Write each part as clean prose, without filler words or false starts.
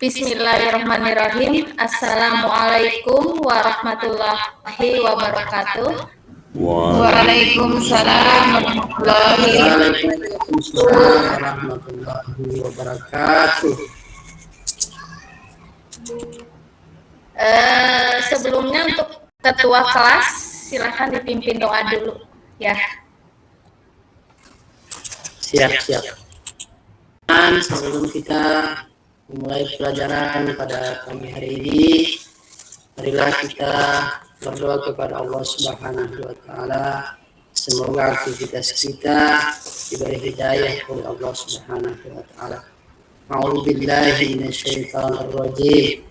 Bismillahirrahmanirrahim. Assalamualaikum warahmatullahi wabarakatuh. Waalaikumsalam warahmatullahi wabarakatuh. Sebelumnya untuk ketua kelas silakan dipimpin doa dulu ya. Siap. Dan sebelum kita memulai pelajaran pada pagi hari ini, marilah kita berdoa kepada Allah Subhanahu wa taala. Semoga aktivitas kita diberi hidayah oleh Allah Subhanahu wa taala. A'udzu billahi minasyaitonir rajim.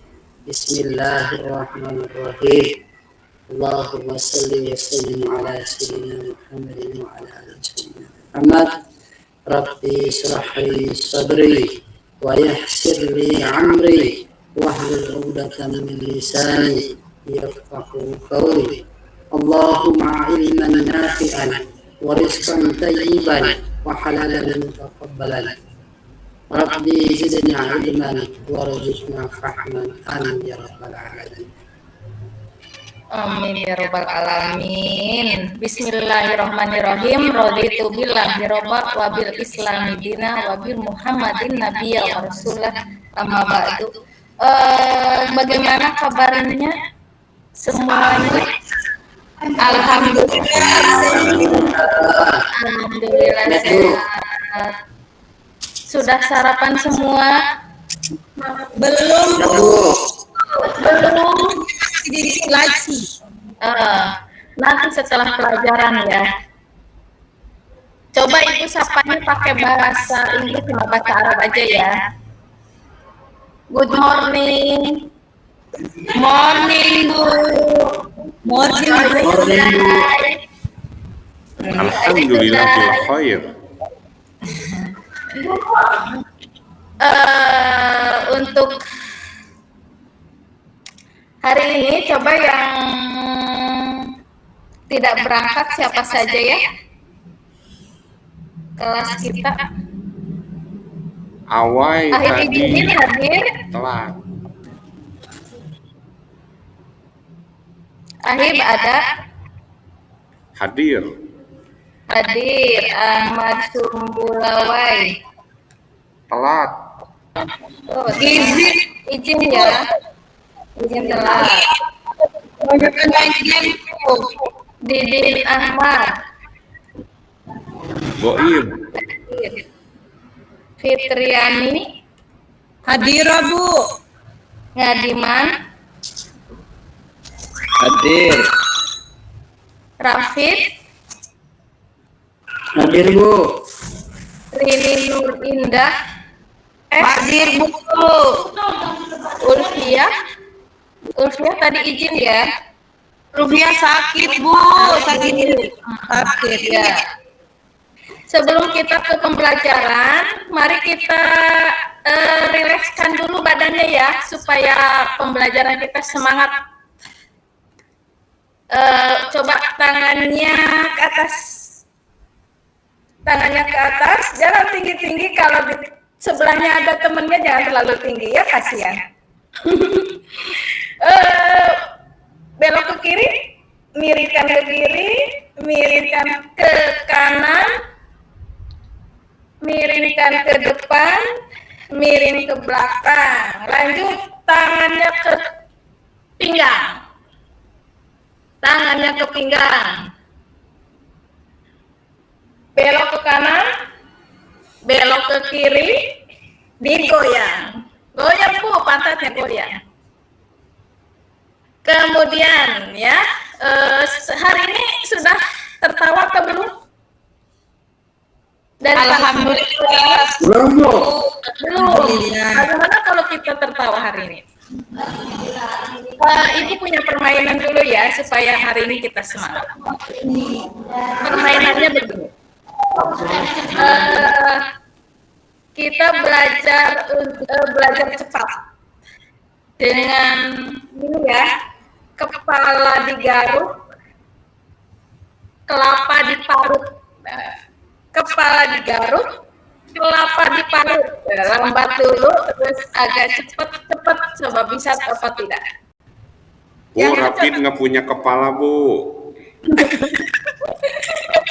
Bismillahirrahmanirrahim. Allahumma shalli wa sallim ala sayyidina Muhammadin wa ala ali sayyidina Muhammad. Rabbi shrah li sadri wa yassir li amri wahlul 'uqdatam min lisani yafqahu qawli. Allahumma ilman nafi'an wa rizqan tayyiban wa halalan mutaqabbalan. Rabbi zidni ilman warzuqna fahman. Amin ya rabbal alamin. Amin ya rabbal alamin. Bismillahirrahmanirrahim. Raditu billahi robba wa bil islami dina wa bil Muhammadin nabiyya wa rasulah amma ba'du. Bagaimana kabarnya semuanya? Alhamdulillah sehat. Sudah sarapan semua? Belum. Sedikit lagi. Nanti setelah pelajaran ya. Coba ibu sapanya pakai bahasa Inggris sama bahasa Arab aja ya. Good morning. Morning Bu. Morning. Alhamdulillah bil khair. Untuk hari ini coba yang tidak berangkat siapa saja ya kelas kita. Awai tadi hadir. telat. Ahib ada. Hadir. Ahmad Sumbulawai Telat. Oh, izin ya. Izin telat. Didin Ahmad. Goib. Fitriani. Hadir Bu. Ngadiman. Hadir. Rafid. Hadir Bu. Rini Nur Indah. Hadir Bu. Ulfia tadi izin ya. Rufia sakit Bu. Sakit Ya. Sebelum kita ke pembelajaran, mari kita rilekskan dulu badannya ya, supaya pembelajaran kita semangat. Coba tangannya ke atas, jangan tinggi-tinggi. Kalau di sebelahnya ada temennya jangan terlalu tinggi ya, kasihan. Belok ke kiri, miringkan ke kiri, miringkan ke kanan, miringkan ke depan, miring ke belakang. Lanjut tangannya ke pinggang. Tangannya ke pinggang. Belok ke kanan, belok ke kiri, digoyang. Goyang Bu, pantatnya goyang. Kemudian ya, hari ini sudah tertawa atau belum? Dan Alhamdulillah. Belum. Bagaimana kalau kita tertawa hari ini? Ibu punya permainan dulu ya, supaya hari ini kita semangat. Permainannya begini. Kita belajar cepat dengan ini ya, kepala digaruk, kelapa diparut. Kepala digaruk, kelapa diparut. Lambat dulu, terus agak cepet. Coba bisa apa tidak? Bu, Rapid nggak punya kepala, Bu.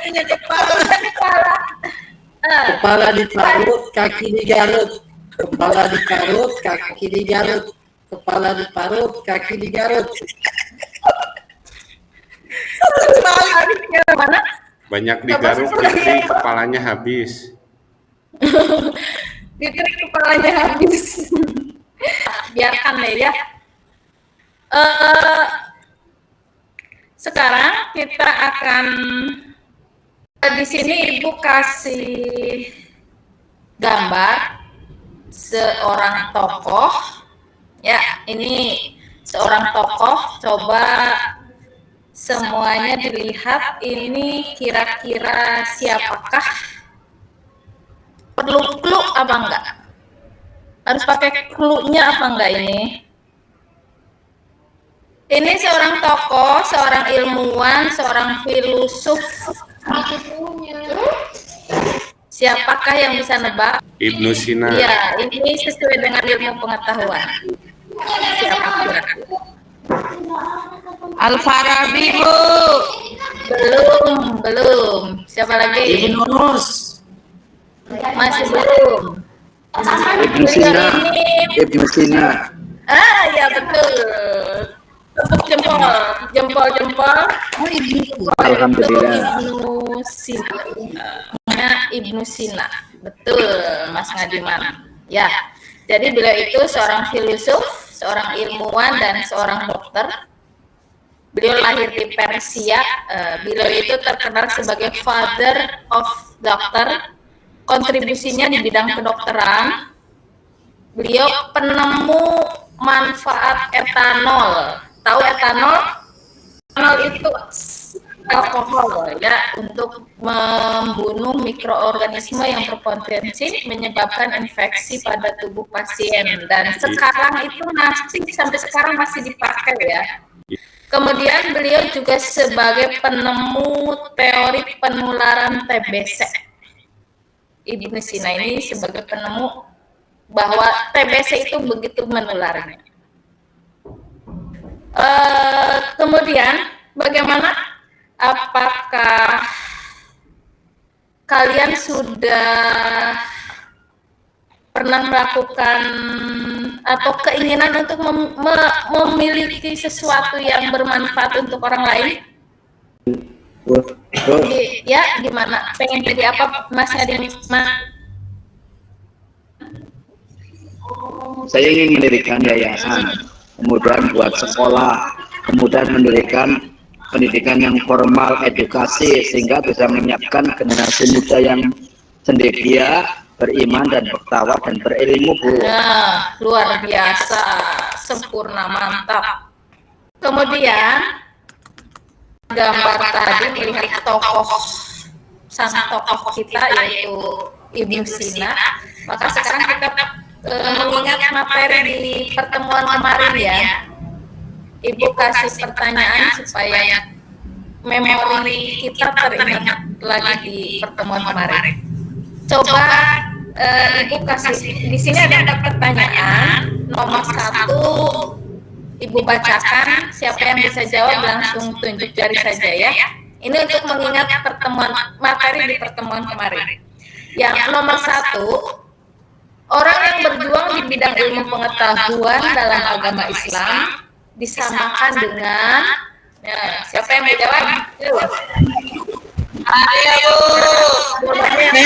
Punya kepala. Kepala. Kepala diparut, kaki digarut. Kepala diparut, kaki digarut. Kepala diparut, kaki digarut. Mana? Banyak digaruk, Fitri, kepalanya habis. Ditrik kepalanya habis. Biarkan deh ya. Sekarang kita akan di sini Ibu kasih gambar seorang tokoh. Ya, ini seorang tokoh. Coba semuanya dilihat. Ini kira-kira siapakah? Perlu clue apa enggak? Harus pakai clue-nya apa enggak ini? Ini seorang tokoh, seorang ilmuwan, seorang filosof. Siapakah yang bisa nebak? Ibnu Sina. Iya, ini sesuai dengan ilmu pengetahuan. Siapa? Al-Farabi, Bu. Belum. Siapa lagi? Ibnu Rus. Masih belum. Ibnu Sina. Ibnu Sina. Ya betul. Tepuk jempol. Alhamdulillah. Ibnu Sina. Ibnu Sina. Betul, Mas Ngadiman. Ya. Jadi beliau itu seorang filosof, seorang ilmuwan dan seorang dokter. Beliau lahir di Persia. Beliau itu terkenal sebagai father of doctor. Kontribusinya di bidang kedokteran. Beliau penemu manfaat etanol. Tahu etanol? Etanol itu alkohol ya, untuk membunuh mikroorganisme yang berpotensi menyebabkan infeksi pada tubuh pasien, dan sekarang itu sampai sekarang masih dipakai ya. Kemudian beliau juga sebagai penemu teori penularan TBC. Ibnu Sina ini sebagai penemu bahwa TBC itu begitu menularnya. Kemudian bagaimana? Apakah kalian sudah pernah melakukan atau keinginan untuk memiliki sesuatu yang bermanfaat untuk orang lain? Ya, gimana? Pengen jadi apa, Mas Nadine? Saya ingin mendirikan yayasan, kemudian buat sekolah, kemudian mendirikan pendidikan yang formal, edukasi, sehingga bisa menyiapkan generasi muda yang cendekia, beriman dan bertakwa dan berilmu, Bu. Nah, luar biasa, sempurna, mantap. Kemudian gambar tadi melihat sang tokoh kita yaitu Ibnu Sina. Maka sekarang kita mengingat materi di pertemuan kemarin ya. Ibu kasih pertanyaan supaya memori kita teringat lagi di pertemuan kemarin. Coba Ibu kasih, di sini ada pertanyaan nomor 1. Ibu bacakan, siapa yang bisa jawab langsung tunjuk jari saja ya. Ini untuk mengingat pertemuan materi di pertemuan kemarin. Yang nomor 1, orang yang berjuang di bidang ilmu pengetahuan dalam agama Islam disamakan dengan siapa yang mau jawab? Ayo, Bu. Orang yang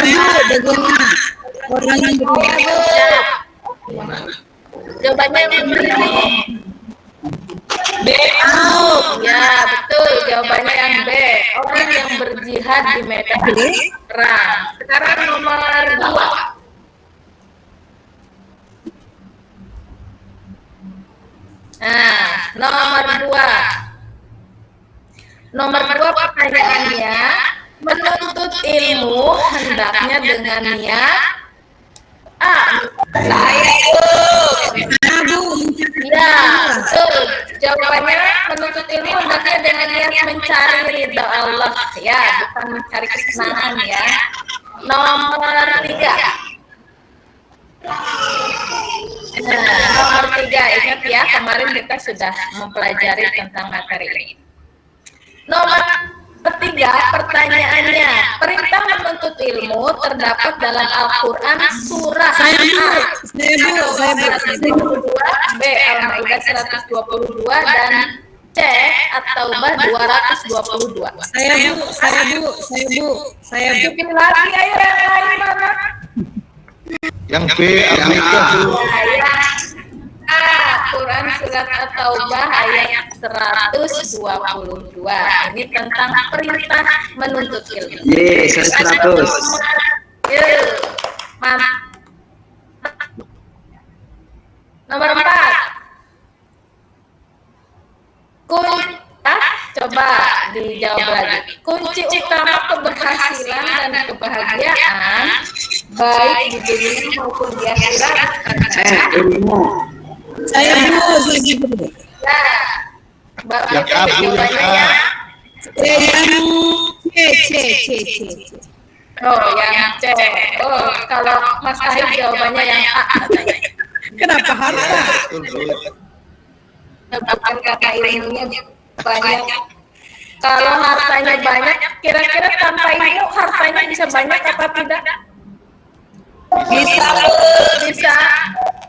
Jawabannya yang begini. B. Ya, betul. Jawabannya yang B. Orang yang berjihad di medan perang. Sekarang nomor 2. Nah, nomor 2 pertanyaannya, menuntut ilmu hendaknya dengan niat saya ya, betul. Jawabannya menuntut ilmu hendaknya dengan niat mencari ridha Allah ya, bukan mencari kesenangan ya. Nomor 3, Nomor 3, ingat ya, kemarin kita sudah mempelajari tentang materi ini. Nomor 3, pertanyaannya, perintah menuntut ilmu terdapat dalam Al-Quran surah A. B. Al-Maidah 122 dan C. At-Taubah 222. Saya Bu. Bikin lagi, ayo yang lain mana? Yang B, Al-Maidah. A. Quran surat At-Taubah ayat 122. Ini tentang perintah menuntut ilmu. Yes, 100. Nomor 4. Coba dijawab lagi. Kunci utama keberhasilan dan kebahagiaan baik di dunia maupun di akhirat. Ilmu. Saya Bu. Yang A, Bu, yang A. Oh, yang C. Oh, kalau Mas Ahib jawabannya yang A katanya. Kenapa harta? Bukan karena ilmunya banyak. Kalau hartanya banyak, kira-kira tanpa ilmu hartanya bisa banyak apa tidak? Bisa.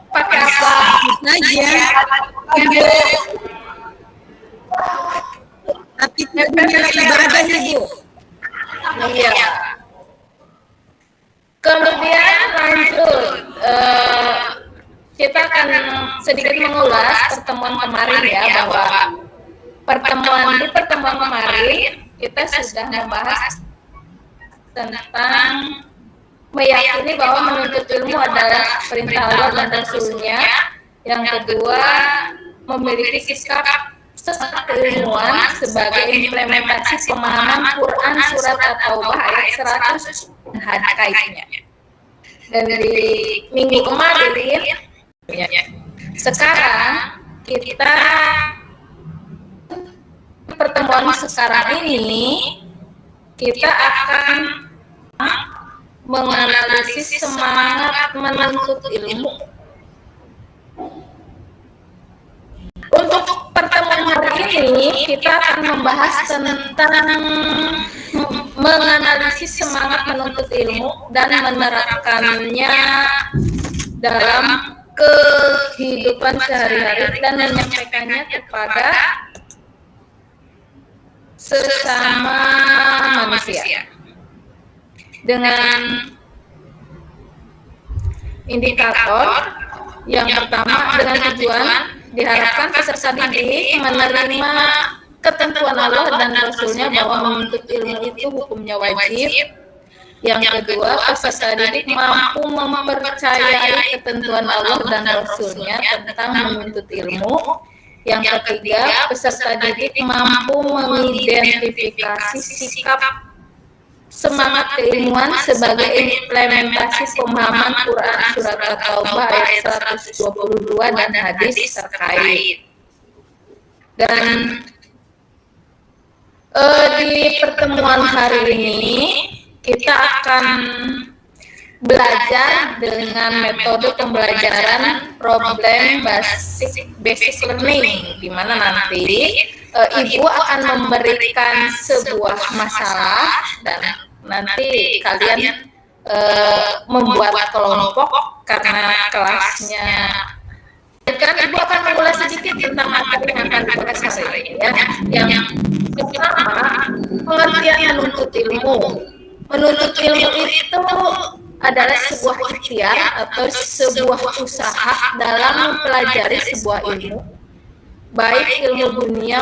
Pakai apa? Saja. Tapi tidak punya ibadahnya Bu. Iya. Kemudian lanjut, kita akan sedikit mengulas pertemuan kemarin ya, bahwa di pertemuan kemarin kita sudah membahas tentang meyakini bahwa menuntut ilmu adalah perintah Allah dan Rasulnya. Yang kedua, memiliki sikap sesat keilmuan sebagai implementasi pemahaman Quran surat At-Taubah ayat 100 dan kaitnya. Dan di minggu kemarin, sekarang kita pertemuan sekarang ini kita akan menganalisis semangat menuntut ilmu. Untuk pertemuan hari ini kita akan membahas tentang menganalisis semangat menuntut ilmu dan menerapkannya dalam kehidupan sehari-hari dan menyampaikannya kepada sesama manusia dengan indikator yang pertama, dengan tujuan diharapkan peserta didik menerima ketentuan Allah dan Rasulnya bahwa menuntut ilmu itu hukumnya wajib. Yang kedua, peserta didik mampu mempercayai ketentuan Allah dan Rasulnya tentang menuntut ilmu. Yang ketiga, peserta didik mampu mengidentifikasi sikap semangat keilmuan sebagai implementasi pemahaman Quran surat At-Taubah ayat 122 dan hadis terkait. Dan di pertemuan hari ini kita akan belajar dengan metode pembelajaran problem basic learning, di mana nanti ibu akan memberikan sebuah masalah dan nanti kalian membuat kelompok karena kelasnya. Kan ibu akan mengulas sedikit tentang materi yang akan dibahas hari ini ya. Yang pertama, pengertian menuntut ilmu. Menuntut ilmu itu adalah sebuah ikhtiar atau sebuah usaha dalam mempelajari sebuah ilmu, baik ilmu dunia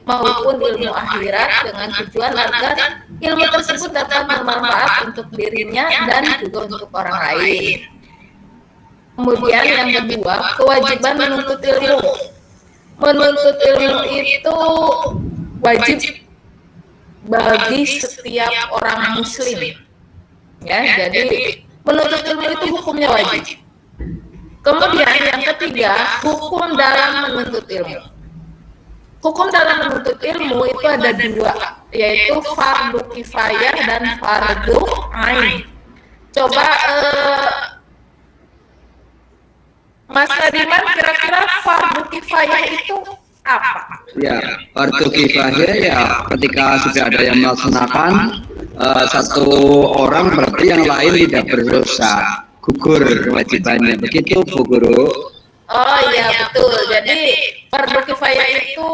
maupun ilmu akhirat, dengan tujuan agar ilmu tersebut dapat bermanfaat untuk dirinya dan juga untuk orang lain. Kemudian yang kedua, kewajiban menuntut ilmu. Menuntut ilmu itu wajib bagi setiap orang muslim. Ya, jadi menuntut ilmu itu hukumnya wajib. Kemudian yang ketiga, hukum dalam menuntut ilmu. Hukum dalam menuntut ilmu itu ada dua, yaitu fardu kifayah dan fardu ain. Coba Mas Radiman, kira-kira fardu kifayah itu apa? Ya, fardu kifayah ya ketika sudah ada yang melaksanakan satu orang berarti yang lain tidak berdosa, gugur kewajibannya. Begitu Bu Guru. Oh iya betul. Jadi fardu kifayah itu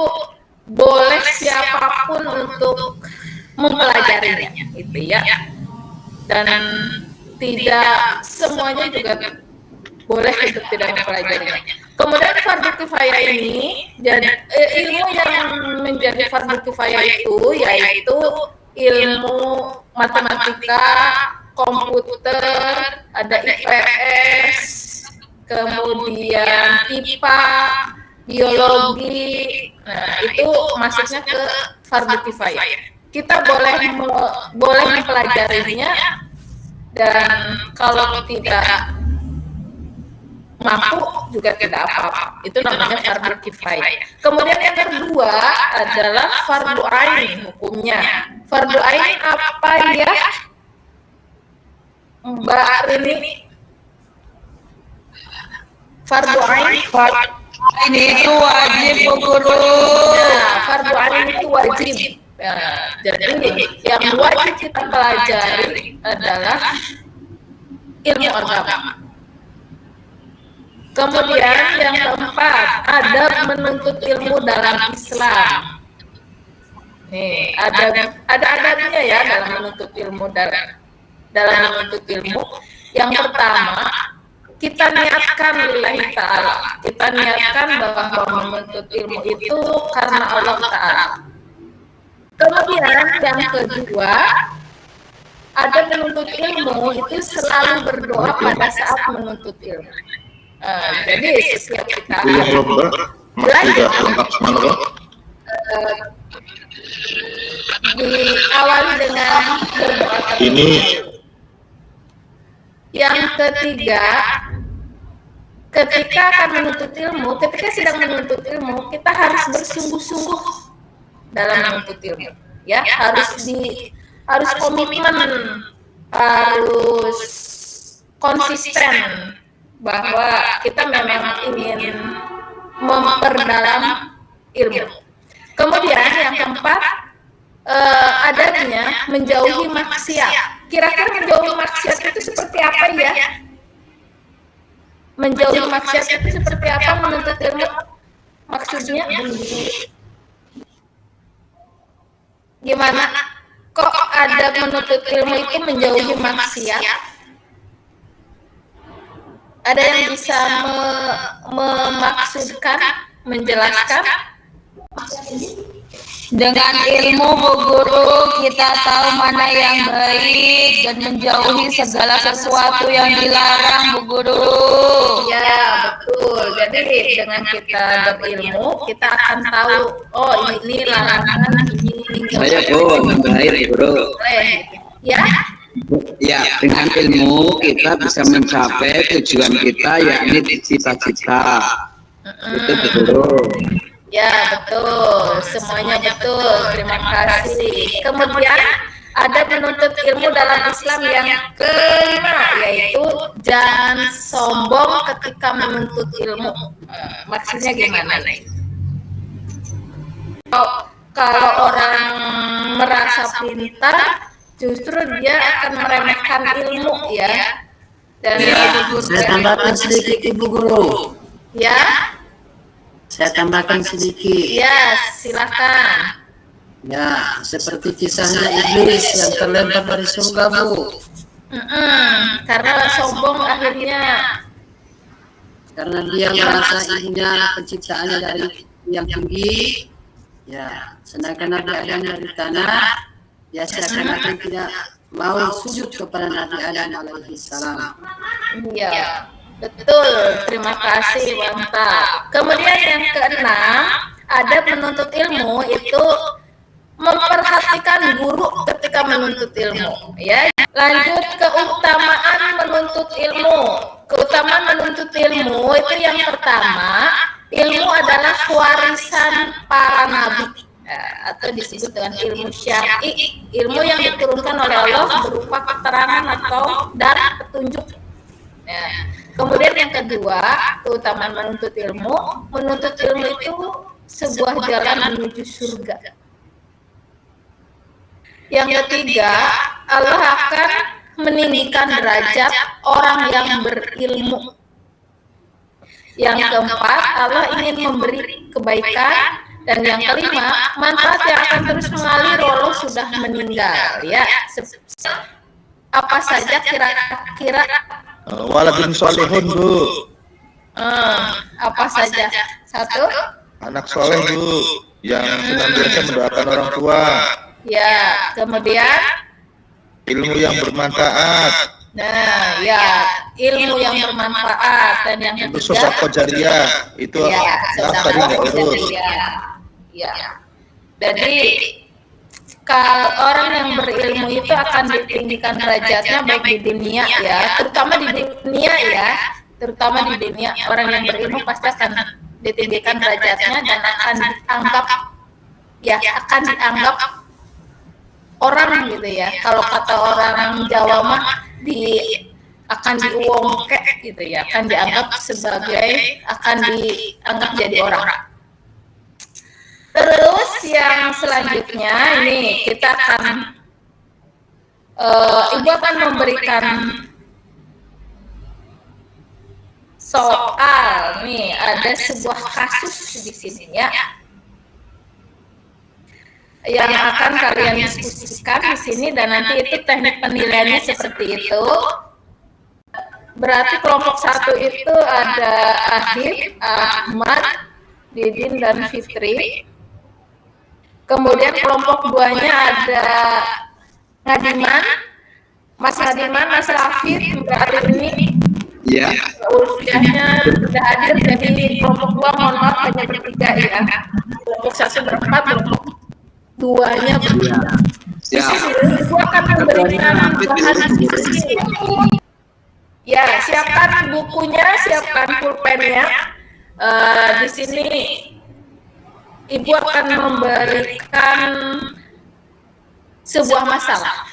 boleh siapapun untuk mempelajarinya, gitu ya. Dan tidak semuanya juga boleh untuk tidak mempelajarinya. Kemudian fardu kifayah ini, jadi ilmu yang menjadi fardu kifayah itu yaitu ilmu matematika, komputer, ada IPS, kemudian IPA, biologi. Nah, itu masuknya ke fardu kifayah. Kita boleh mempelajarinya, dan kalau tidak mampu juga tidak apa-apa. Itu namanya fardu kifayah. Kemudian yang kedua adalah fardu ain hukumnya. Fardu ain apa ya, Mbak Rini? Fardu ain. Ini itu wajib Bu Guru. Nah, fardu ain itu wajib. Jadi yang wajib kita pelajari adalah ilmu agama. Kemudian yang keempat, adab menuntut ilmu dalam Islam. Nih, ada adabnya ya dalam menuntut ilmu, dalam menuntut ilmu. Yang pertama, kita niatkan lillahi ta'ala. Kita niatkan bahwa menuntut ilmu itu karena Allah Ta'ala. Kemudian yang kedua, ada menuntut ilmu itu selalu berdoa pada saat menuntut ilmu. Jadi setiap kita belajar diawali dengan berdoa. Ini Yang ketiga, ketika akan menuntut ilmu, ketika sedang menuntut ilmu, kita harus bersungguh-sungguh dalam menuntut ilmu. Ya, harus komitmen, harus konsisten bahwa kita memang ingin memperdalam ilmu. Kemudian yang keempat, adanya menjauhi maksiat. Kira-kira menjauhi maksiat itu seperti apa ya? Menjauhi maksiat itu seperti apa menuntut ilmu? Maksudnya gimana? Kok ada menuntut ilmu itu menjauhi maksiat? Ada yang bisa memaksudkan, menjelaskan? Dengan ilmu Bu Guru kita tahu mana yang baik dan menjauhi segala sesuatu yang dilarang Bu Guru. Ya betul. Jadi dengan kita berilmu, kita akan tahu, oh ini larangan, ini Saya nambahin Guru. boleh. Ya. Ya, dengan ilmu kita bisa mencapai tujuan kita, yakni cita-cita. Itu Guru. Ya betul, semuanya betul. Terima kasih. Kemudian ada menuntut ilmu dalam Islam yang kelima, yaitu jangan sombong ketika menuntut ilmu. Maksudnya gimana nih? Kalau orang merasa pintar, justru dia akan meremehkan ilmu ya. Dan Saya tambahkan sedikit Ibu Guru. ya, Saya tambahkan sedikit. ya silakan. Ya, seperti kisahnya Iblis yang terlempar dari surga, Bu. Karena sombong akhirnya. Karena dia merasa dirinya penciptaannya dari yang tinggi, ya, sedangkan Nabi Adam dari tanah, ya seakan-akan tidak mau sujud kepada Nabi Adam alaihi salam. Iya, betul. Terima kasih, mantap. Kemudian yang keenam, ada penuntut ilmu itu memperhatikan guru ketika menuntut ilmu. Ya, lanjut keutamaan menuntut ilmu. Keutamaan menuntut ilmu itu yang pertama, ilmu adalah warisan para nabi. Atau disebut dengan ilmu syar'i, ilmu yang diturunkan oleh Allah berupa keterangan atau dan petunjuk. Ya. Kemudian yang kedua, keutamaan menuntut ilmu. Menuntut ilmu itu sebuah jalan menuju surga. Yang ketiga, Allah akan meninggikan derajat orang yang berilmu. Yang keempat, Allah ingin memberi kebaikan. Dan yang kelima, manfaat yang akan terus mengalir walau sudah meninggal. Ya, apa saja kira-kira? Waladun solehun, Bu. Apa saja? Satu, Anak soleh, Bu, yang senantiasa mendoakan orang tua. ya. Kemudian, Ilmu yang bermanfaat. nah, ya, ilmu yang bermanfaat. Dan yang Itu ketiga, sosok qajariyah. Itu ya, tadi nggak urus. ya. Jadi kalau orang yang berilmu itu akan ditinggikan derajatnya baik di dunia ya, terutama di dunia ya, terutama di dunia orang yang berilmu pasti akan ditinggikan derajatnya dan akan dianggap orang gitu ya. Kalau kata orang Jawa mah akan diuwongke gitu ya, akan dianggap jadi orang. Terus yang selanjutnya ini kita akan Ibu akan memberikan soal nih, ada sebuah kasus di sini ya yang akan kalian diskusikan di sini dan nanti itu teknik penilaiannya seperti itu. Berarti kelompok 1 itu ada Ahid, Ahmad, Didin dan Fitri. Kemudian kelompok 2-nya ada Ngadiman, Mas Ngadiman, Mas Rafid, Mbak Arini. Ya, Ulfiahnya sudah hadir, jadi kelompok 2 mohon maaf hanya bertiga ya. Kelompok 1 berempat, kelompok 2-nya bertiga. ya. Ibu akan memberikan bahan diskusi. Ya, siapkan bukunya, siapkan pulpennya. Di sini Ibu akan memberikan sebuah masalah,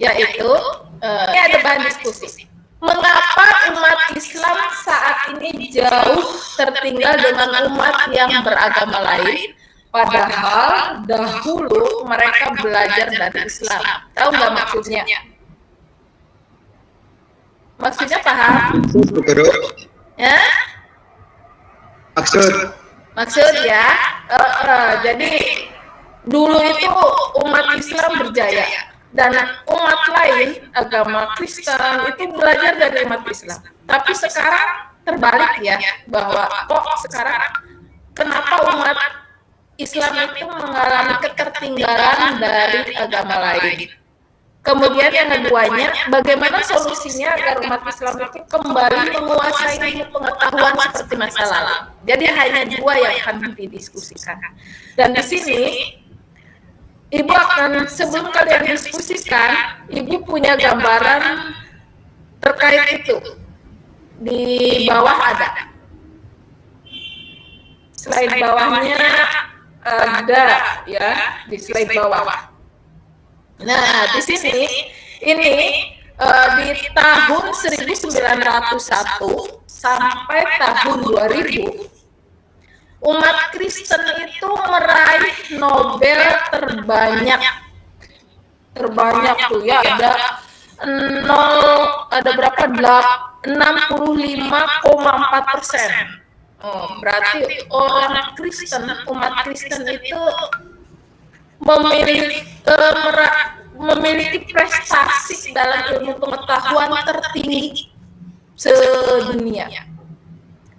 yaitu ini ada bahan diskusi. Mengapa umat Islam saat ini jauh tertinggal dengan umat yang beragama lain, padahal dahulu mereka belajar dari Islam? Tahu nggak maksudnya? Maksudnya paham? Guru, Ya? Maksud ya, jadi dulu itu umat Islam berjaya dan umat lain agama Kristen itu belajar dari umat Islam. Tapi sekarang terbalik ya, bahwa kok sekarang kenapa umat Islam itu mengalami ketertinggalan dari agama lain. Kemudian yang keduanya, bagaimana solusinya agar umat Islam itu kembali menguasai ilmu pengetahuan seperti masa lalu. Jadi hanya dua yang akan didiskusikan. Dan di sini, Ibu akan, sebelum kalian diskusikan, Ibu punya gambaran terkait itu. Di bawah ada. Slide bawahnya ada ya, di slide bawah. Nah, di sini ini di tahun 1901 sampai tahun 2000 umat Kristen itu meraih Nobel terbanyak tuh ya, ada berapa, 65,4%. Berarti orang Kristen, umat Kristen itu memiliki prestasi dalam ilmu pengetahuan tertinggi sedunia.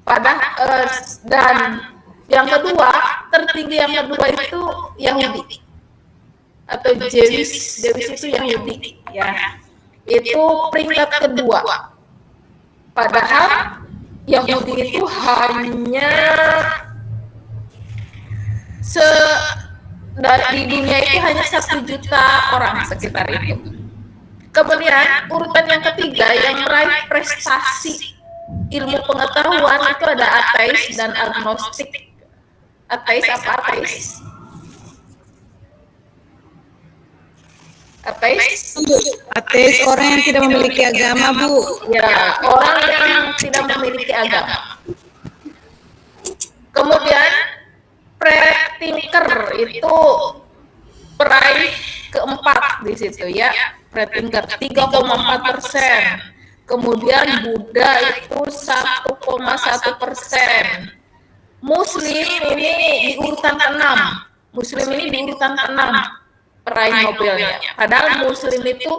Padahal dan yang kedua, tertinggi yang kedua itu Yahudi atau Jewish itu Yahudi ya. Itu peringkat kedua. Padahal Yahudi itu hanya di dunia itu hanya 1 juta orang sekitar itu. Kemudian urutan yang ketiga yang meraih prestasi ilmu pengetahuan itu ada ateis dan agnostik. Ateis apa ateis? Ateis? Ateis orang yang tidak memiliki agama, Bu. Ya, orang yang tidak memiliki agama. Kemudian pre-thinker itu peraih keempat di situ ya, pre-thinker 3,4%. Kemudian Buddha itu 1,1%. Muslim ini di urutan ke-6. Muslim ini di urutan ke-6 peraih Nobelnya. Padahal Muslim itu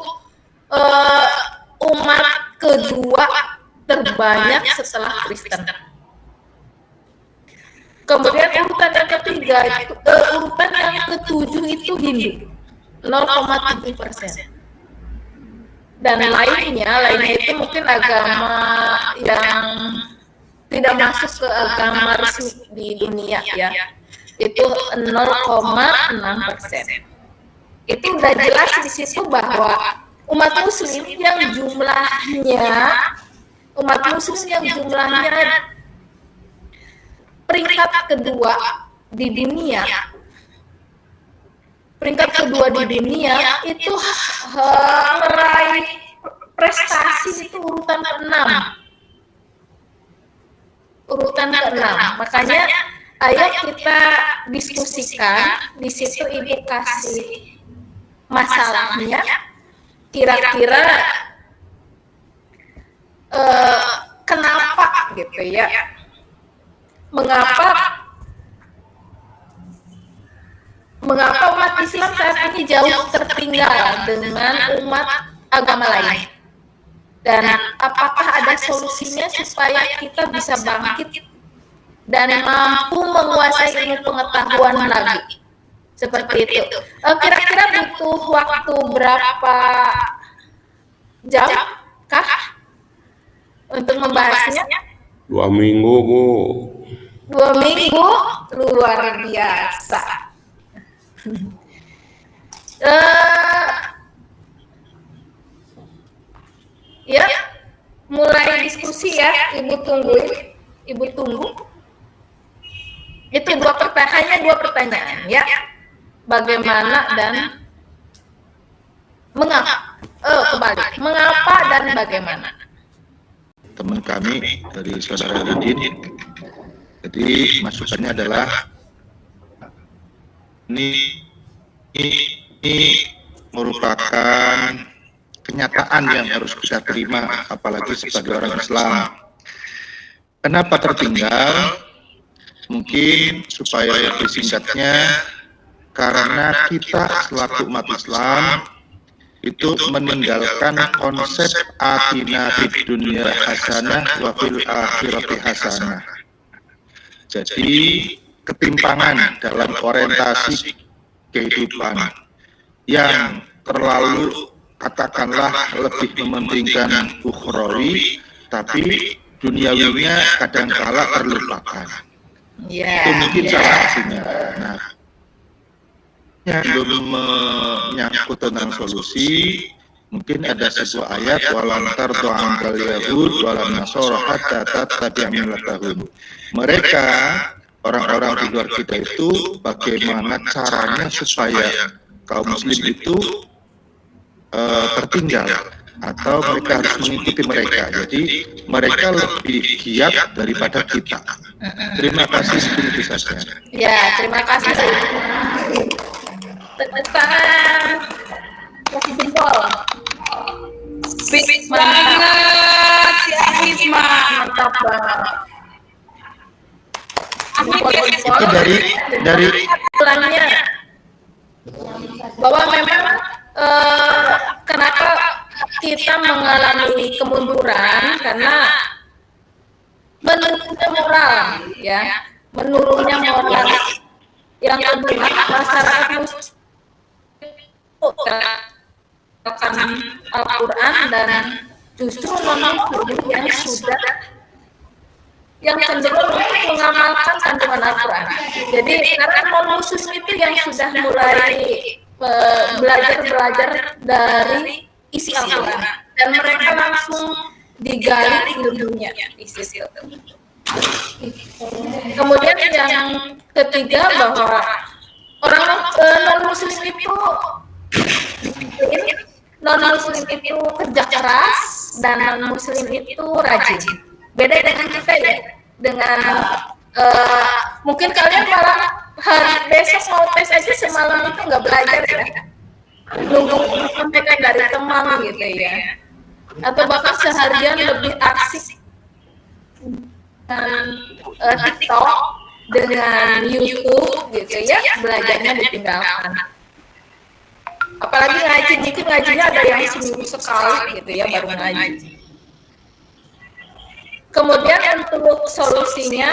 umat kedua terbanyak setelah Kristen. Kemudian urutan yang ketiga, urutan yang ketujuh itu Hindu, 0,7%. Dan lainnya itu mungkin agama yang tidak masuk ke agama resmi di dunia ya, itu 0,6%. Itu udah jelas di situ bahwa umat Muslim yang jumlahnya peringkat kedua di dunia, itu meraih prestasi itu urutan ke-6. Makanya ayo kita diskusikan di situ, Ibu kasih masalahnya, kira-kira kenapa gitu ya, mengapa umat Islam saat ini jauh tertinggal dengan umat agama lain, dan apakah ada solusinya supaya kita bisa bangkit dan mampu menguasai ilmu pengetahuan lagi seperti itu. Kira-kira butuh waktu berapa jam kah untuk membahasnya? 2 minggu, Bu. 2 minggu, luar biasa. Ya, mulai diskusi ya, Ibu tunggu. Itu dua pertanyaan ya. Bagaimana dan mengapa? Mengapa dan bagaimana? Teman kami dari saudara Rudin, jadi masukannya adalah ini merupakan kenyataan yang harus kita terima, apalagi sebagai orang Islam. Kenapa tertinggal? Mungkin supaya lebih singkatnya, karena kita selaku umat Islam itu meninggalkan konsep atina fid dunya hasanah wa fil akhirati hasanah. Jadi ketimpangan dalam orientasi kehidupan yang terlalu, katakanlah, lebih mementingkan ukhrawi, tapi duniawinya kadangkala terlupakan. Yeah. Itu mungkin salah satunya. Nah, yang belum menyangkut tentang solusi, mungkin ada sebuah ayat, walan tardu ankal yahud walan nasara hatta tattabi'a millatahum. Mereka, orang-orang di luar kita itu, bagaimana caranya supaya kaum muslim itu tertinggal, atau mereka harus mengikuti mereka. Jadi mereka lebih giat daripada kita. Terima kasih, seperti saja. Ya, terima kasih. Tepuk tangan, kasih jempol. Fix banget si Ahimah. Mantap banget. Itu dari Pulangnya bahwa memang kenapa kita mengalami kemunduran, karena menurunnya moral ya, menurunnya moral. Yang kedua, masyarakat muslim Al-Quran dan justru non-muslim yang cenderung mengamalkan kandungan Al-Quran. Jadi karena non-muslim itu yang sudah mulai belajar dari isi Al-Quran, dan mereka langsung digali ilmunya di situ. Kemudian yang ketiga, bahwa orang non-muslim itu non-muslim itu kerja keras dan non-muslim itu rajin. Beda dengan kita ya, dengan mungkin kalian malah hari besok mau tes aja semalam itu nggak belajar ya, nunggu kontekan dari teman gitu ya, atau bahkan seharian lebih asik dengan TikTok, dengan YouTube gitu ya, belajarnya ditinggalkan. Apalagi ngaji, mungkin ngajinya ada yang seminggu sekali gitu ya baru ngaji. Kemudian untuk solusinya,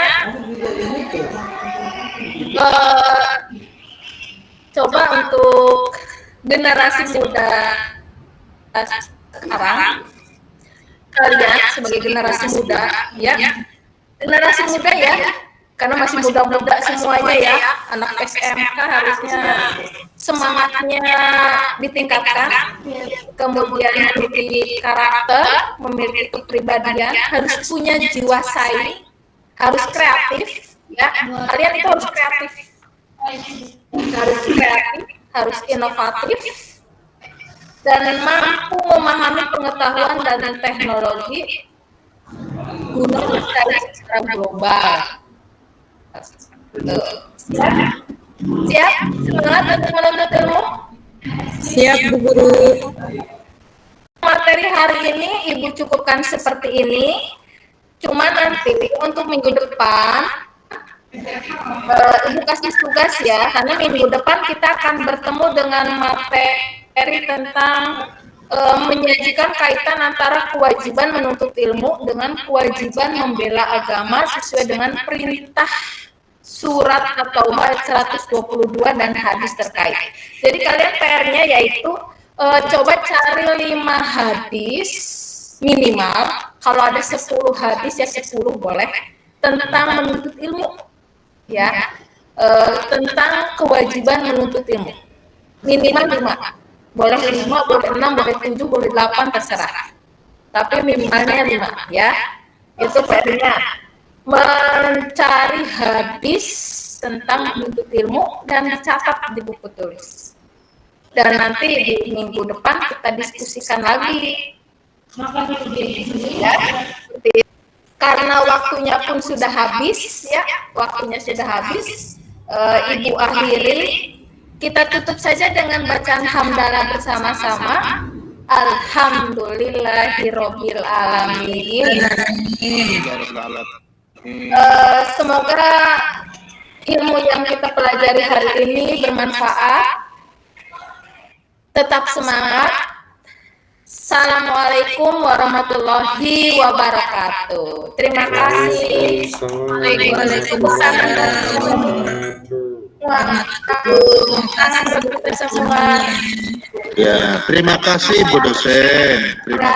coba untuk generasi muda sekarang, kalian sebagai generasi muda ya, generasi muda ya, karena masih muda-muda semuanya ya, anak SMK harusnya semangatnya ditingkatkan, kemudian memiliki karakter, memiliki kepribadian, harus punya jiwa saing, harus kreatif ya, kalian itu harus kreatif, harus inovatif, dan mampu memahami pengetahuan dan teknologi guna bersaing secara global. Siap? Semangat untuk menuntut ilmu? Siap, Bu Guru. Materi hari ini Ibu cukupkan seperti ini. Cuma nanti untuk minggu depan Ibu kasih tugas ya, karena minggu depan kita akan bertemu dengan materi tentang menyajikan kaitan antara kewajiban menuntut ilmu dengan kewajiban membela agama sesuai dengan perintah surat atau ayat 122 dan hadis terkait. Jadi kalian PR-nya yaitu coba cari 5 hadis minimal, kalau ada 10 hadis ya 10 boleh, tentang menuntut ilmu ya, tentang kewajiban menuntut ilmu. Minimal 5, boleh 5, boleh 6, boleh 7, boleh 8, terserah. Tapi minimalnya 5 ya. Itu PR-nya. Mencari hadis tentang menuntut ilmu dan dicatat di buku tulis. Dan nanti di minggu depan kita diskusikan lagi. Ya, karena waktunya pun sudah habis ya, waktunya sudah habis. Ibu akhiri, kita tutup saja dengan bacaan hamdalah bersama-sama. Alhamdulillahirabbil alamin. Semoga ilmu yang kita pelajari hari ini bermanfaat. Tetap semangat. Assalamualaikum warahmatullahi wabarakatuh. Terima kasih. Ya, terima kasih Bu dosen. Terima